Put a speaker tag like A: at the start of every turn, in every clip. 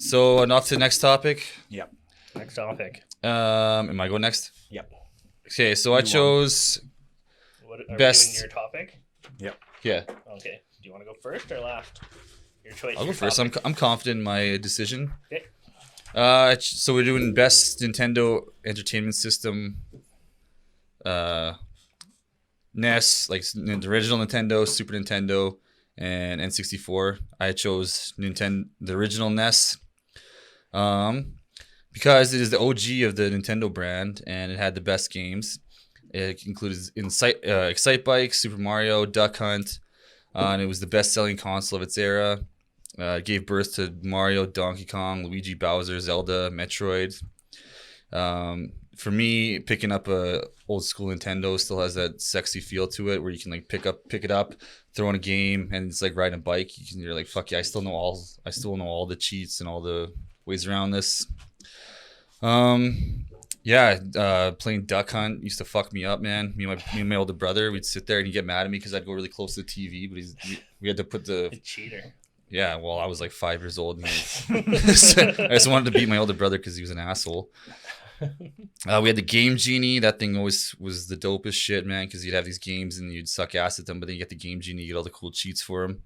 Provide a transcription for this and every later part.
A: So on to the next topic.
B: Yep.
C: Next topic.
A: Am I going next?
B: Yep.
A: Okay, so I chose
C: What are
A: best.
C: we doing your topic?
B: Yep.
A: Yeah,
C: Okay. Do you want to go first or last? Your choice.
A: I'll go
C: your
A: first.
C: topic.
A: I'm confident in my decision.
C: Okay.
A: So we're doing best Nintendo Entertainment System. NES, like the original Nintendo, Super Nintendo, and N64. I chose the original NES, because it is the OG of the Nintendo brand, and it had the best games. It included Excite Bike, Super Mario, Duck Hunt, and it was the best-selling console of its era. It gave birth to Mario, Donkey Kong, Luigi, Bowser, Zelda, Metroid. For me, picking up a old school Nintendo still has that sexy feel to it, where you can like pick it up, throw in a game, and it's like riding a bike. You're like, fuck yeah, I still know all the cheats and all the ways around this. Playing Duck Hunt used to fuck me up, man. Me and my older brother, we'd sit there and he'd get mad at me because I'd go really close to the TV, but we had to put the...
C: A cheater.
A: Yeah, well, I was like 5 years old. I just wanted to beat my older brother because he was an asshole. We had the Game Genie. That thing always was the dopest shit, man, because you'd have these games and you'd suck ass at them, but then you get the Game Genie, you get all the cool cheats for them.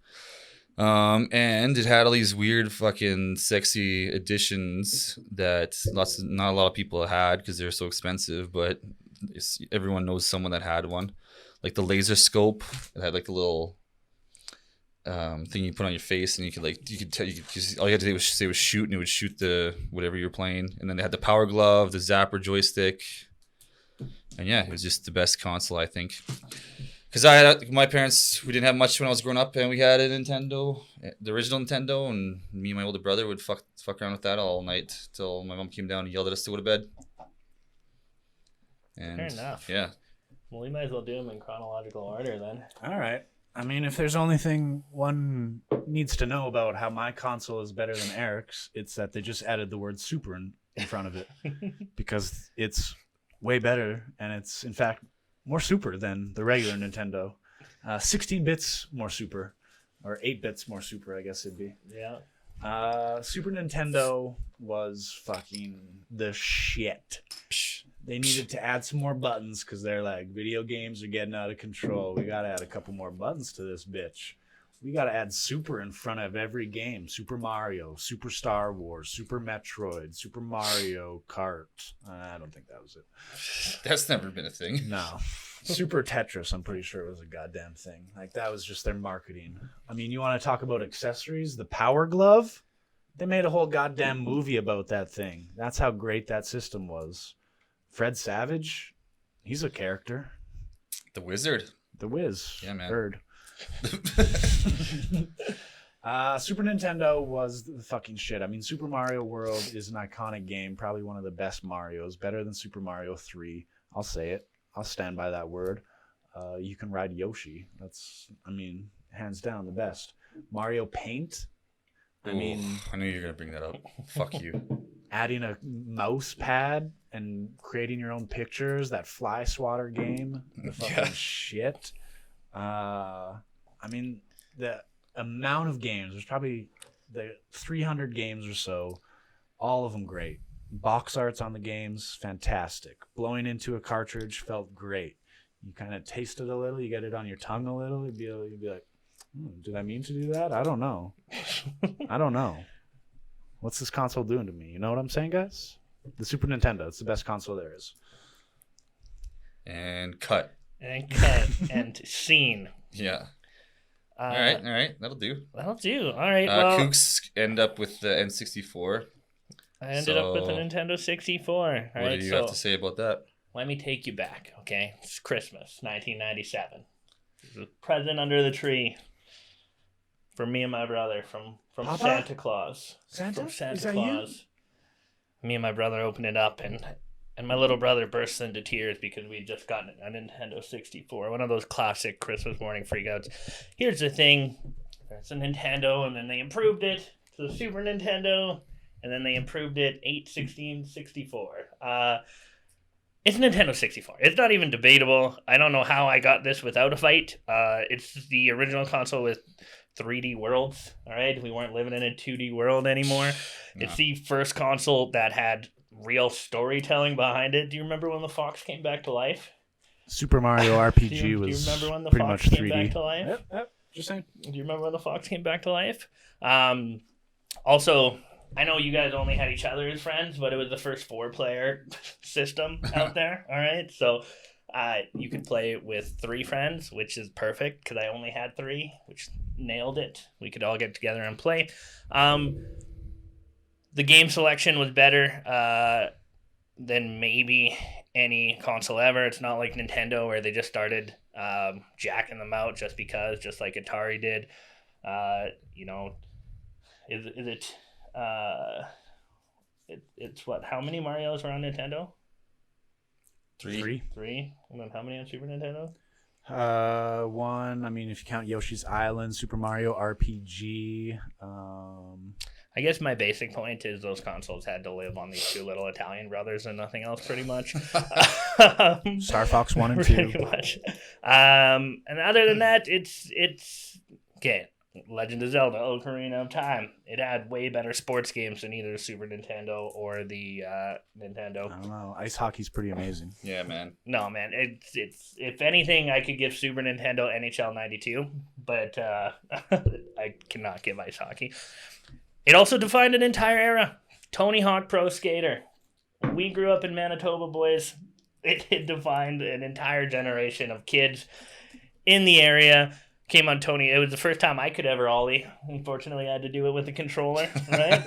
A: And it had all these weird fucking sexy additions that not a lot of people had because they're so expensive, but everyone knows someone that had one. Like the laser scope. It had like a little thing you put on your face, and all you had to do was say was shoot, and it would shoot the whatever you're playing. And then they had the Power Glove, the Zapper joystick, and yeah, it was just the best console, I think. Because my parents, we didn't have much when I was growing up, and we had a Nintendo, the original Nintendo, and me and my older brother would fuck around with that all night till my mom came down and yelled at us to go to bed. And
C: Fair enough.
A: Yeah.
C: Well, we might as well do them in chronological order then.
B: All right. I mean, if there's only thing one needs to know about how my console is better than Eric's, it's that they just added the word super in front of it because it's way better, and it's, in fact, more super than the regular Nintendo. 16 bits more super, or 8 bits more super, I guess it'd be.
C: Yeah.
B: Super Nintendo was fucking the shit. They needed to add some more buttons because they're like, video games are getting out of control. We got to add a couple more buttons to this bitch. We got to add super in front of every game. Super Mario, Super Star Wars, Super Metroid, Super Mario Kart. I don't think that was it.
A: That's never been a thing.
B: No. Super Tetris, I'm pretty sure it was a goddamn thing. Like, that was just their marketing. I mean, you want to talk about accessories? The Power Glove? They made a whole goddamn movie about that thing. That's how great that system was. Fred Savage, he's a character.
A: The Wizard.
B: The Wiz.
A: Yeah, man.
B: Heard. Super Nintendo was the fucking shit. I mean, Super Mario World is an iconic game, probably one of the best Marios, better than Super Mario 3. I'll say it. I'll stand by that word. You can ride Yoshi. That's, I mean, hands down the best. Mario Paint. I mean,
A: I knew you were gonna bring that up. Fuck you.
B: Adding a mouse pad and creating your own pictures. That Fly Swatter game. The fucking shit. I mean, the amount of games. There's probably the 300 games or so. All of them great. Box arts on the games, fantastic. Blowing into a cartridge felt great. You kind of taste it a little. You get it on your tongue a little. You'd be like, did I mean to do that? I don't know. I don't know. What's this console doing to me? You know what I'm saying, guys? The Super Nintendo. It's the best console there is.
A: And cut.
C: And scene.
A: Yeah. All right. That'll do.
C: That'll do. All right. Well,
A: Kooks end up with the N64.
C: I ended up with a Nintendo 64.
A: What do you have to say about that?
C: Let me take you back, okay? It's Christmas, 1997. There's a present under the tree for me and my brother from
B: Papa?
C: Santa Claus.
B: Santa?
C: From Santa
B: Is that
C: Claus. You? Me and my brother opened it up, and my little brother burst into tears because we had just gotten a Nintendo 64. One of those classic Christmas morning freakouts. Here's the thing. It's a Nintendo, and then they improved it to the Super Nintendo, and then they improved it 8, 16, 64. It's Nintendo 64. It's not even debatable. I don't know how I got this without a fight. It's the original console with 3D worlds. All right, we weren't living in a 2D world anymore.
A: No.
C: It's the first console that had real storytelling behind it. Do you remember when the fox came back to life?
B: Super Mario RPG
C: do you
B: was
C: remember when the
B: pretty
C: fox
B: much
C: came
B: 3D.
C: back to life?
B: Yep. Just saying.
C: Do you remember when the fox came back to life? Also, I know you guys only had each other as friends, but it was the first 4-player system out there. All right, so you could play with 3 friends, which is perfect because I only had 3, which nailed it. We could all get together and play. The game selection was better than maybe any console ever. It's not like Nintendo where they just started jacking them out just because, just like Atari did. It's what? How many Marios are on Nintendo?
A: 3.
C: 3. And then how many on Super Nintendo?
B: 1. I mean, if you count Yoshi's Island, Super Mario RPG.
C: I guess my basic point is those consoles had to live on these 2 little Italian brothers and nothing else, pretty much.
B: Star Fox 1 and 2.
C: Pretty much. And other than that, it's okay. Legend of Zelda: Ocarina of Time. It had way better sports games than either Super Nintendo or the Nintendo.
B: I don't know. Ice hockey's pretty amazing.
A: Yeah, man.
C: No, man. It's if anything, I could give Super Nintendo NHL '92, but I cannot give ice hockey. It also defined an entire era. Tony Hawk Pro Skater. We grew up in Manitoba, boys. It defined an entire generation of kids in the area. Came on Tony. It was the first time I could ever ollie. Unfortunately, I had to do it with a controller, right?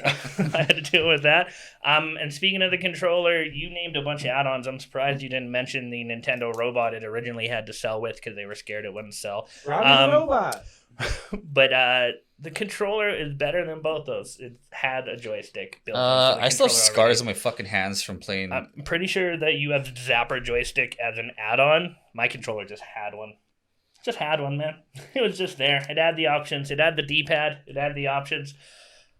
C: I had to do it with that. And speaking of the controller, you named a bunch of add-ons. I'm surprised you didn't mention the Nintendo robot it originally had to sell with because they were scared it wouldn't sell.
B: Robbie the robot.
C: But the controller is better than both those. It had a joystick built into the
A: I still have
C: controller
A: scars
C: already.
A: on my fucking hands from playing.
C: I'm pretty sure that you have Zapper joystick as an add-on. My controller just had one. Just had one, man. It was just there. It had the options. It had the D-pad. It had the options.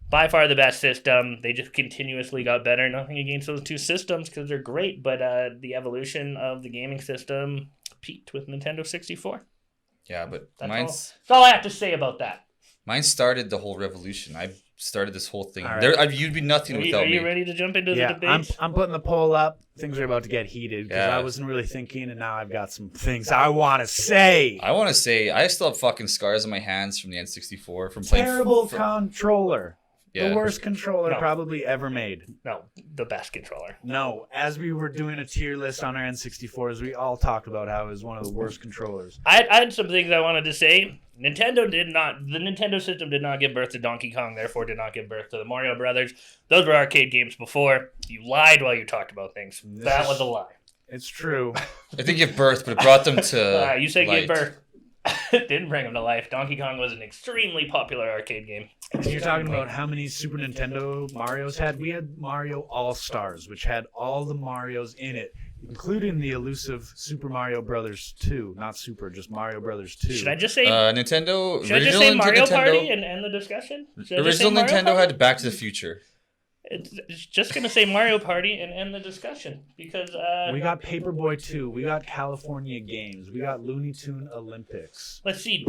C: By far the best system. They just continuously got better. Nothing against those 2 systems because they're great, but the evolution of the gaming system peaked with Nintendo 64.
A: Yeah, but
C: That's all I have to say about that.
A: mine started the whole revolution. I started this whole thing.
B: All right.
A: You'd be nothing
C: Are
A: without
C: you
A: me.
C: ready to jump into the
B: Yeah,
C: debate?
B: I'm putting the poll up. Things are about to get heated because
A: Yeah.
B: I wasn't really thinking, and now I've got some things I want to say.
A: I want to say I still have fucking scars on my hands from the N64 from playing.
B: Terrible controller.
A: Yeah.
B: The worst controller
C: No.
B: probably ever made.
C: No, the best controller.
B: No, as we were doing a tier list on our N64s, we all talked about how it was one of the worst controllers.
C: I had some things I wanted to say. The Nintendo system did not give birth to Donkey Kong, therefore did not give birth to the Mario Brothers. Those were arcade games before. You lied while you talked about things. That was a lie.
B: It's true.
A: I think give birth, but it brought them to.
C: You said
A: light.
C: give birth. It didn't bring them to life. Donkey Kong was an extremely popular arcade game.
B: You're talking about how many Super Nintendo Marios had? We had Mario All-Stars, which had all the Marios in it, including the elusive Super Mario Brothers 2. Not Super, just Mario Brothers 2.
C: Should I just say
A: Nintendo.
C: Should I just
A: original
C: say Mario
A: Nintendo,
C: Party and end the discussion? Should I just say
A: Original
C: Mario
A: Nintendo
C: Party?
A: had Back to the Future.
C: It's just gonna say Mario Party and end the discussion because
B: We got Paperboy 2. We got California Games. We got Looney Tune Olympics.
C: let's see.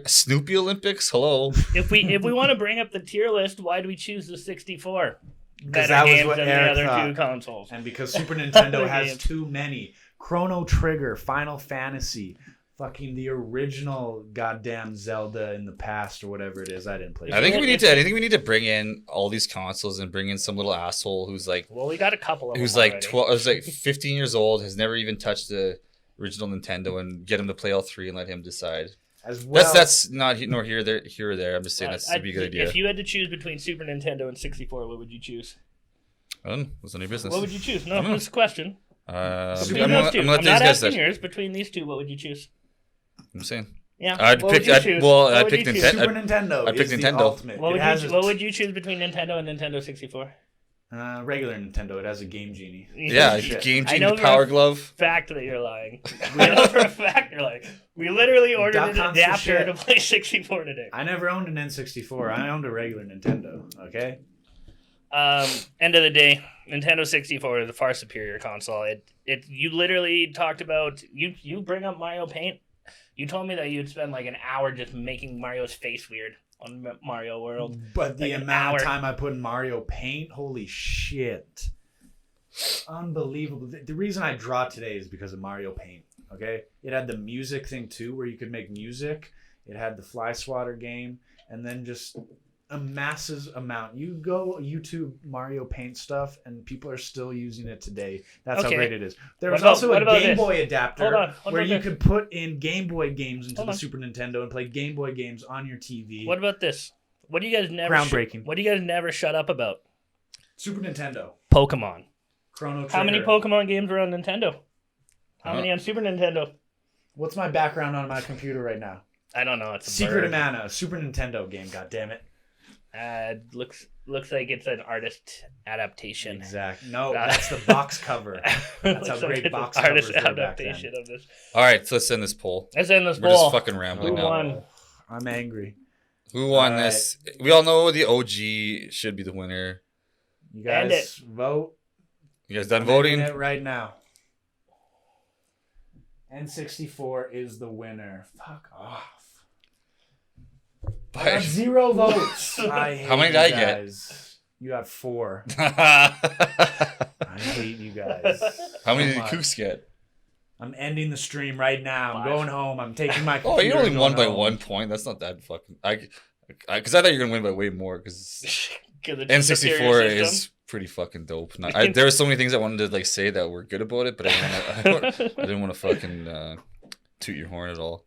A: Snoopy Olympics. Hello.
C: If we want to bring up the tier list, why do we choose the 64? Better
B: that was
C: games
B: what
C: than
B: Eric
C: the other
B: thought.
C: 2 consoles.
B: And because Super Nintendo
C: Other
B: has
C: games.
B: too many. Chrono Trigger, Final Fantasy, fucking the original goddamn Zelda in the past or whatever it is. I didn't play.
A: I think we need to bring in all these consoles and bring in some little asshole who's like
C: Well, we got a couple of them
A: who's like
C: already.
A: 12, who's like 15 years old, has never even touched the original Nintendo, and get him to play all 3 and let him decide.
B: As well,
A: That's not nor here or there. I'm just saying that's a good idea.
C: If you had to choose between Super Nintendo and 64, what would you choose?
A: I don't know. What's none of your business?
C: What would you choose? No,
A: I don't know.
C: it's a question.
A: I'm
C: Between
A: gonna
C: those two.
A: let
C: I'm
A: these
C: not
A: guys
C: asking
A: decide.
C: yours. Between these 2, what would you choose?
A: I'm saying.
C: Yeah.
A: I'd
C: what
A: pick-
C: would you
A: I'd-
C: choose?
A: well,
C: What
A: I'd
C: would
A: pick
C: you choose?
A: Nintendo.
B: Super Nintendo
A: I picked
B: is
A: Nintendo.
B: the ultimate.
C: What
B: It
C: what would you choose between Nintendo and Nintendo 64?
B: regular Nintendo. It has a Game Genie.
A: Yeah,
B: Shit.
A: Game
C: I
A: Genie,
C: know
A: the Power Glove.
C: Fact that you're lying. I know for a fact you're lying. We literally ordered
B: Duck
C: an
B: hunts the
C: adapter
B: shit.
C: to play 64 today.
B: I never owned an N64. I owned a regular Nintendo. Okay.
C: End of the day, Nintendo 64 is a far superior console. You literally talked about you bring up Mario Paint, You told me that you'd spend like an hour just making Mario's face weird on Mario World.
B: But the
C: Like an
B: amount of
C: hour.
B: time I put in Mario Paint, holy shit. Unbelievable. The reason I draw today is because of Mario Paint. Okay? It had the music thing too, where you could make music. It had the fly swatter game, and then just a massive amount. You go YouTube Mario Paint stuff, and people are still using it today. That's
C: Okay.
B: how great it is. There
C: What
B: was
C: about-
B: also
C: what
B: a
C: about
B: Game
C: this?
B: Boy adapter
C: Hold on, what
B: where
C: about
B: you
C: this?
B: could put in Game Boy games into
C: Hold
B: the
C: on.
B: Super Nintendo and play Game Boy games on your TV.
C: What about this? What do you guys never?
B: Groundbreaking.
C: What do you guys never shut up about?
B: Super Nintendo.
C: Pokemon.
B: Chrono Trigger.
C: How many Pokemon games were on Nintendo? How
A: Huh?
C: many on Super Nintendo?
B: What's my background on my computer right now?
C: I don't know. It's a
B: Secret of
C: bird.
B: Mana, a Super Nintendo game. God damn it!
C: Looks like it's an artist adaptation.
B: Exact. No, that's the box cover. That's how
C: Looks like
B: great
C: it's
B: box
C: an artist
B: covers were back
C: adaptation
B: then.
C: of this.
A: All right, so let's end this poll.
C: Let's end this
A: We're just
C: poll.
A: fucking rambling
C: Who
A: now.
C: won?
B: I'm angry.
A: Who won
B: All
A: this? We all know the OG should be the winner.
B: You
C: End
B: guys vote.
A: You guys done
B: I'm
A: voting?
B: ending it right now. N64 is the winner. Fuck off. I got 0 votes. I hate
A: How many did I
B: you
A: get?
B: guys. You got 4.
A: How
B: I hate you guys.
A: many
B: so
A: did
B: much.
A: Kooks get?
B: I'm ending the stream right now. I'm
C: 5.
B: going home. I'm taking my
A: Oh,
B: computer.
A: you only
B: and
A: won
B: going
A: by
B: home.
A: 1 point. That's not that fucking. Because I thought you were gonna win by way more. Because
C: 'Cause it's a
A: N64
C: superior
A: is
C: system.
A: pretty fucking dope. There were so many things I wanted to like say that were good about it, but I didn't want to fucking toot your horn at all.